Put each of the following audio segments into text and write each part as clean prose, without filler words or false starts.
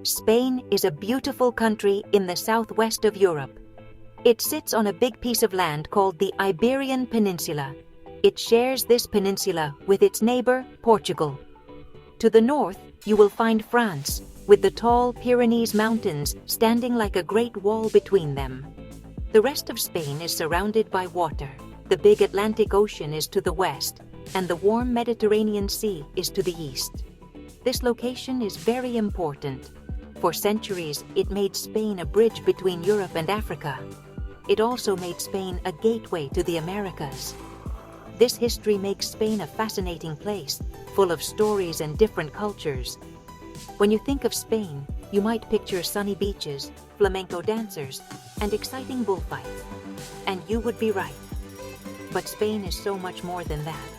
Spain is a beautiful country in the southwest of Europe. It sits on a big piece of land called the Iberian Peninsula. It shares this peninsula with its neighbor, Portugal. To the north, you will find France, with the tall Pyrenees Mountains standing like a great wall between them. The rest of Spain is surrounded by water. The big Atlantic Ocean is to the west, and the warm Mediterranean Sea is to the east. This location is very important. For centuries, it made Spain a bridge between Europe and Africa. It also made Spain a gateway to the Americas. This history makes Spain a fascinating place, full of stories and different cultures. When you think of Spain, you might picture sunny beaches, flamenco dancers, and exciting bullfights. And you would be right. But Spain is so much more than that.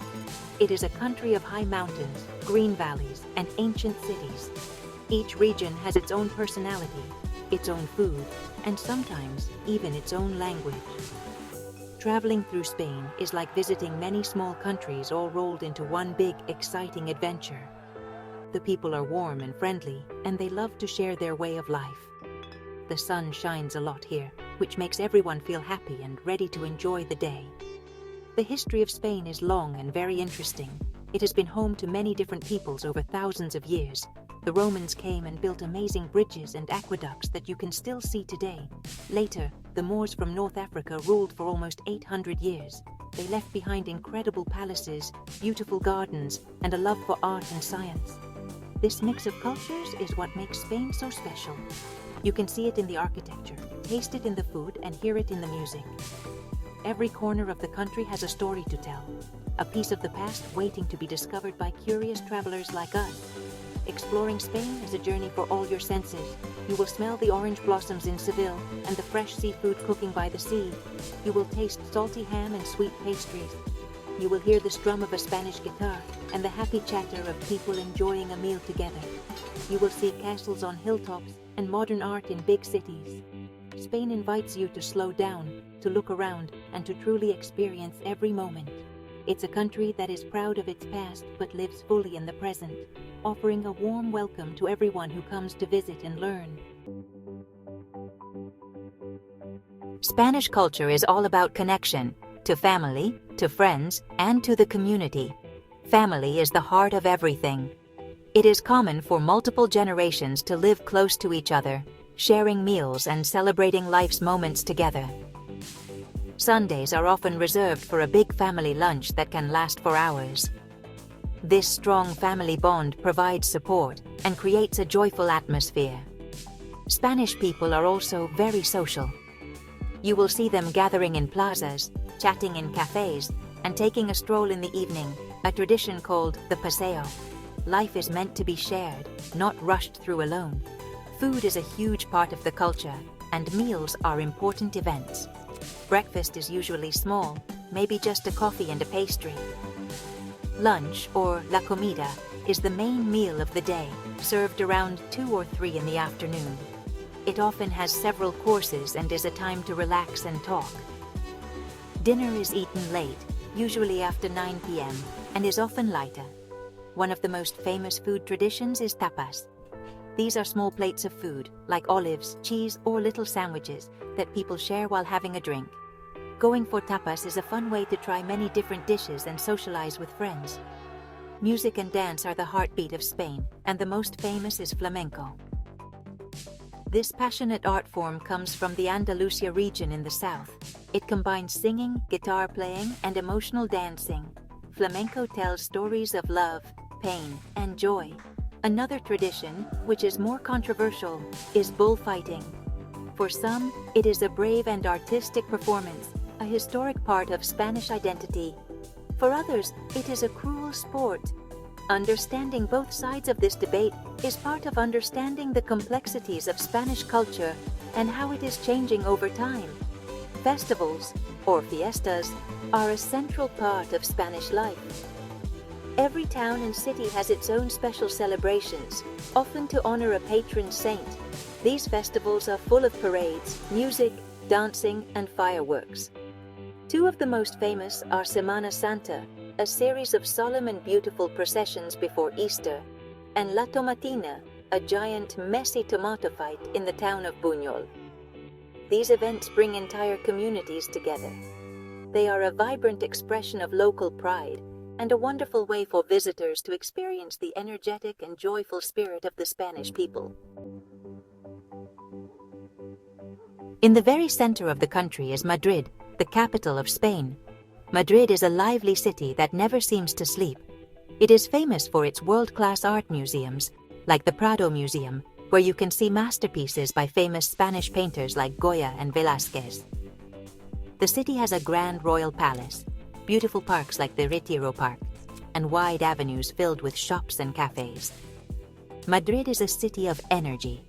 It is a country of high mountains, green valleys, and ancient cities. Each region has its own personality, its own food, and sometimes even its own language. Traveling through Spain is like visiting many small countries all rolled into one big, exciting adventure. The people are warm and friendly, and they love to share their way of life. The sun shines a lot here, which makes everyone feel happy and ready to enjoy the day. The history of Spain is long and very interesting. It has been home to many different peoples over thousands of years. The Romans came and built amazing bridges and aqueducts that you can still see today. Later, the Moors from North Africa ruled for almost 800 years. They left behind incredible palaces, beautiful gardens, and a love for art and science. This mix of cultures is what makes Spain so special. You can see it in the architecture, taste it in the food, and hear it in the music. Every corner of the country has a story to tell, a piece of the past waiting to be discovered by curious travelers like us. Exploring Spain is a journey for all your senses. You will smell the orange blossoms in Seville and the fresh seafood cooking by the sea. You will taste salty ham and sweet pastries. You will hear the strum of a Spanish guitar and the happy chatter of people enjoying a meal together. You will see castles on hilltops and modern art in big cities. Spain invites you to slow down, to look around, and to truly experience every moment. It's a country that is proud of its past but lives fully in the present, offering a warm welcome to everyone who comes to visit and learn. Spanish culture is all about connection, to family, to friends, and to the community. Family is the heart of everything. It is common for multiple generations to live close to each other, sharing meals and celebrating life's moments together. Sundays are often reserved for a big family lunch that can last for hours. This strong family bond provides support and creates a joyful atmosphere. Spanish people are also very social. You will see them gathering in plazas, chatting in cafes, and taking a stroll in the evening, a tradition called the paseo. Life is meant to be shared, not rushed through alone. Food is a huge part of the culture, and meals are important events. Breakfast is usually small, maybe just a coffee and a pastry. Lunch, or la comida, is the main meal of the day, served around 2 or 3 in the afternoon. It often has several courses and is a time to relax and talk. Dinner is eaten late, usually after 9 p.m., and is often lighter. One of the most famous food traditions is tapas. These are small plates of food, like olives, cheese, or little sandwiches, that people share while having a drink. Going for tapas is a fun way to try many different dishes and socialize with friends. Music and dance are the heartbeat of Spain, and the most famous is flamenco. This passionate art form comes from the Andalusia region in the south. It combines singing, guitar playing, and emotional dancing. Flamenco tells stories of love, pain, and joy. Another tradition, which is more controversial, is bullfighting. For some, it is a brave and artistic performance, a historic part of Spanish identity. For others, it is a cruel sport. Understanding both sides of this debate is part of understanding the complexities of Spanish culture and how it is changing over time. Festivals, or fiestas, are a central part of Spanish life. Every town and city has its own special celebrations, often to honor a patron saint. These festivals are full of parades, music, dancing, and fireworks. 2 of the most famous are Semana Santa, a series of solemn and beautiful processions before Easter, and La Tomatina, a giant, messy tomato fight in the town of Buñol. These events bring entire communities together. They are a vibrant expression of local pride and a wonderful way for visitors to experience the energetic and joyful spirit of the Spanish people. In the very center of the country is Madrid, the capital of Spain. Madrid is a lively city that never seems to sleep. It is famous for its world-class art museums, like the Prado Museum, where you can see masterpieces by famous Spanish painters like Goya and Velázquez. The city has a grand royal palace, beautiful parks like the Retiro Park, and wide avenues filled with shops and cafes. Madrid is a city of energy.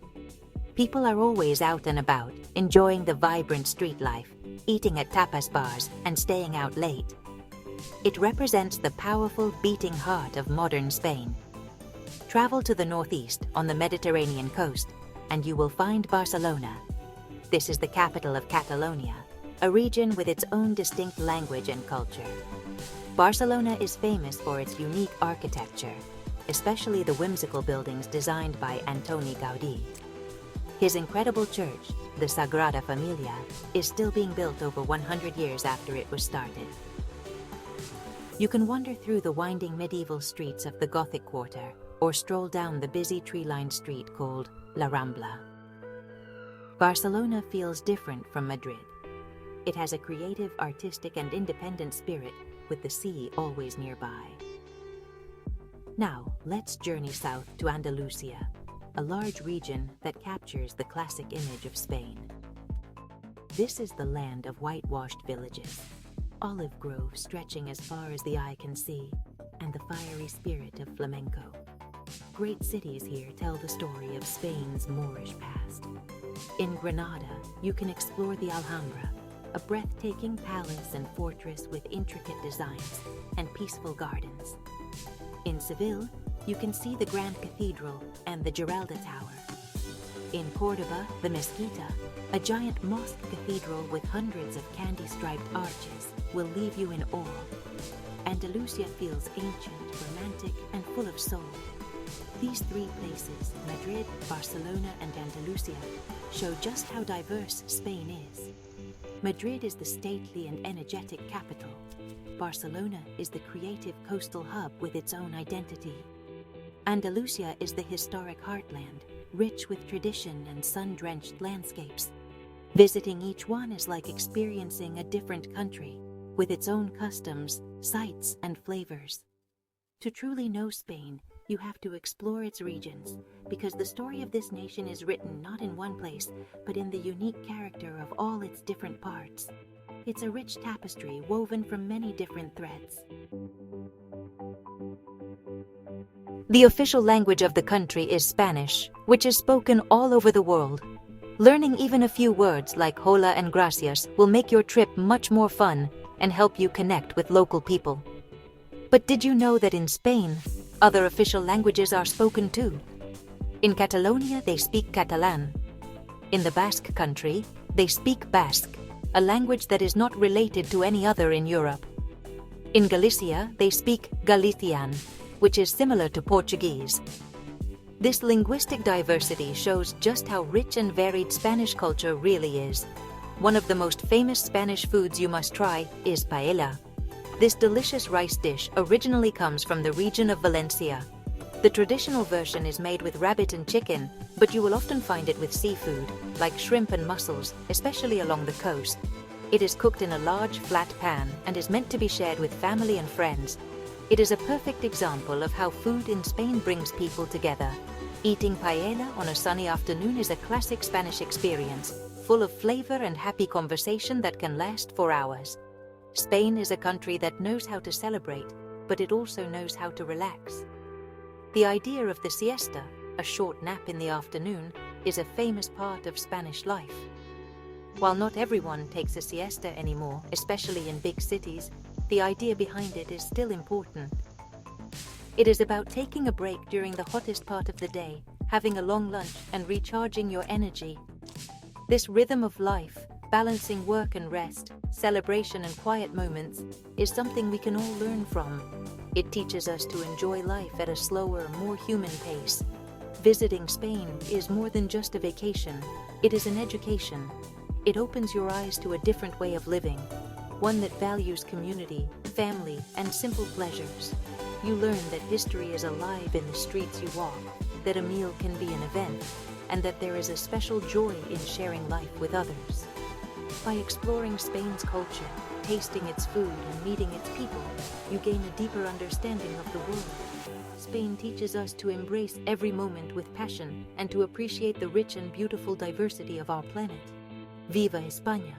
People are always out and about, enjoying the vibrant street life, eating at tapas bars, and staying out late. It represents the powerful beating heart of modern Spain. Travel to the northeast on the Mediterranean coast, and you will find Barcelona. This is the capital of Catalonia, a region with its own distinct language and culture. Barcelona is famous for its unique architecture, especially the whimsical buildings designed by Antoni Gaudí. His incredible church, the Sagrada Familia, is still being built over 100 years after it was started. You can wander through the winding medieval streets of the Gothic Quarter or stroll down the busy tree-lined street called La Rambla. Barcelona feels different from Madrid. It has a creative, artistic, and independent spirit, with the sea always nearby. Now, let's journey south to Andalusia, a large region that captures the classic image of Spain. This is the land of whitewashed villages, olive groves stretching as far as the eye can see, and the fiery spirit of flamenco. Great cities here tell the story of Spain's Moorish past. In Granada, you can explore the Alhambra, a breathtaking palace and fortress with intricate designs and peaceful gardens. In Seville, you can see the Grand Cathedral and the Giralda Tower. In Córdoba, the Mezquita, a giant mosque cathedral with hundreds of candy-striped arches, will leave you in awe. Andalusia feels ancient, romantic, and full of soul. These three places, Madrid, Barcelona, and Andalusia, show just how diverse Spain is. Madrid is the stately and energetic capital. Barcelona is the creative coastal hub with its own identity. Andalusia is the historic heartland, rich with tradition and sun-drenched landscapes. Visiting each one is like experiencing a different country, with its own customs, sights, and flavors. To truly know Spain, you have to explore its regions, because the story of this nation is written not in one place, but in the unique character of all its different parts. It's a rich tapestry woven from many different threads. The official language of the country is Spanish, which is spoken all over the world. Learning even a few words like hola and gracias will make your trip much more fun and help you connect with local people. But did you know that in Spain, other official languages are spoken too? In Catalonia, they speak Catalan. In the Basque country, they speak Basque, a language that is not related to any other in Europe. In Galicia, they speak Galician, which is similar to Portuguese. This linguistic diversity shows just how rich and varied Spanish culture really is. One of the most famous Spanish foods you must try is paella. This delicious rice dish originally comes from the region of Valencia. The traditional version is made with rabbit and chicken, but you will often find it with seafood, like shrimp and mussels, especially along the coast. It is cooked in a large, flat pan and is meant to be shared with family and friends. It is a perfect example of how food in Spain brings people together. Eating paella on a sunny afternoon is a classic Spanish experience, full of flavor and happy conversation that can last for hours. Spain is a country that knows how to celebrate, but it also knows how to relax. The idea of the siesta, a short nap in the afternoon, is a famous part of Spanish life. While not everyone takes a siesta anymore, especially in big cities, the idea behind it is still important. It is about taking a break during the hottest part of the day, having a long lunch, and recharging your energy. This rhythm of life, balancing work and rest, celebration and quiet moments, is something we can all learn from. It teaches us to enjoy life at a slower, more human pace. Visiting Spain is more than just a vacation, it is an education. It opens your eyes to a different way of living, one that values community, family, and simple pleasures. You learn that history is alive in the streets you walk, that a meal can be an event, and that there is a special joy in sharing life with others. By exploring Spain's culture, tasting its food, and meeting its people, you gain a deeper understanding of the world. Spain teaches us to embrace every moment with passion and to appreciate the rich and beautiful diversity of our planet. Viva España!